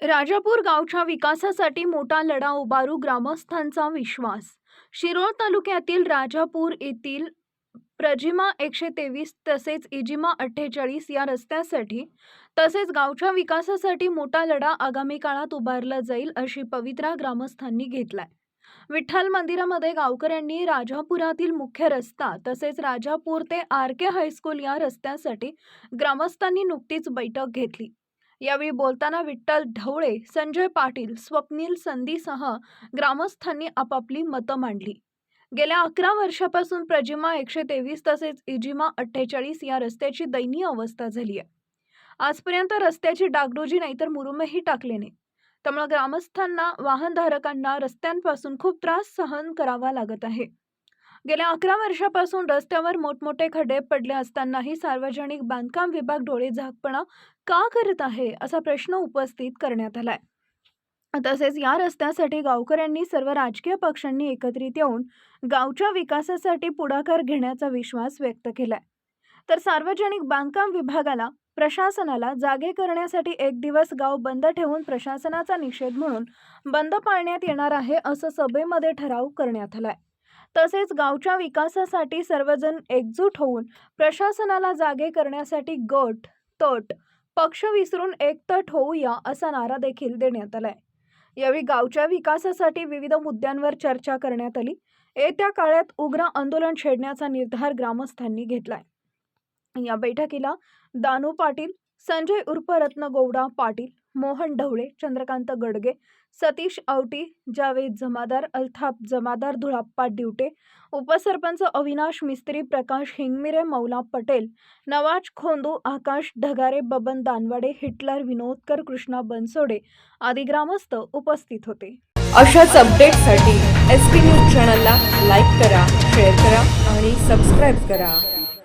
राजापूर गावच्या विकासासाठी मोठा लढा उभारू ग्रामस्थांचा विश्वास। शिरोळ तालुक्यातील राजापूर येथील प्रजिमा 123 तसेच इजिमा 48 या रस्त्यासाठी तसेच गावच्या विकासासाठी मोठा लढा आगामी काळात उभारला जाईल अशी पवित्रा ग्रामस्थांनी घेतलाय। विठ्ठल मंदिरामध्ये गावकऱ्यांनी राजापुरातील मुख्य रस्ता तसेच राजापूर ते आरके हायस्कूल या रस्त्यासाठी ग्रामस्थांनी नुकतीच बैठक घेतली। यावेळी बोलताना विठ्ठल ढवळे, संजय पाटील, स्वप्नील संधीसह ग्रामस्थांनी आपापली मतं मांडली। गेल्या 11 वर्षापासून प्रजिमा 123 तसेच इजिमा 48 या रस्त्याची दयनीय अवस्था झाली आहे। आजपर्यंत रस्त्याची डागडुजी नाहीतर मुरुमही टाकले नाही। त्यामुळे ग्रामस्थांना वाहनधारकांना रस्त्यांपासून खूप त्रास सहन करावा लागत आहे। गेल्या 11 वर्षापासून रस्त्यावर मोठमोठे खड्डे पडले असतानाही सार्वजनिक बांधकाम विभाग डोळेझाकपणा का करत आहे असा प्रश्न उपस्थित करण्यात आलाय। तसेच या रस्त्यासाठी गावकऱ्यांनी सर्व राजकीय पक्षांनी एकत्रित येऊन गावच्या विकासासाठी पुढाकार घेण्याचा विश्वास व्यक्त केलाय। तर सार्वजनिक बांधकाम विभागाला प्रशासनाला जागे करण्यासाठी एक दिवस गाव बंद ठेवून प्रशासनाचा निषेध म्हणून बंद पाळण्यात येणार आहे असं सभेमध्ये ठराव करण्यात आलाय। तसेच गावच्या विकासासाठी सर्वजण एकजूट होऊन प्रशासनाला जागे करण्यासाठी गट तट पक्ष विसरून एकतट होऊया असा नारा देखील देण्यात आलाय। यावेळी गावच्या विकासासाठी विविध मुद्द्यांवर चर्चा करण्यात आली। येत्या काळात उग्र आंदोलन छेडण्याचा निर्धार ग्रामस्थांनी घेतलाय। या बैठकीला दानू पाटील, संजय उर्फ रत्नगौडा पाटील, मोहन ढवळे, चंद्रकांत गडगे, सतीश आवटी, जावेद जमादार, अल्ताफ जमादार, धुळप्पा ड्युटे, उपसरपंच अविनाश मिस्त्री, प्रकाश हिंगमिरे, मौला पटेल, नवाज खोंदू, आकाश ढगारे, बबन दानवाडे, हिटलर विनोदकर, कृष्णा बनसोडे आदी ग्रामस्थ उपस्थित होते। अशाच अपडेटसाठी एसपी न्यूज चॅनलला लाईक करा, शेअर करा आणि सबस्क्राईब करा।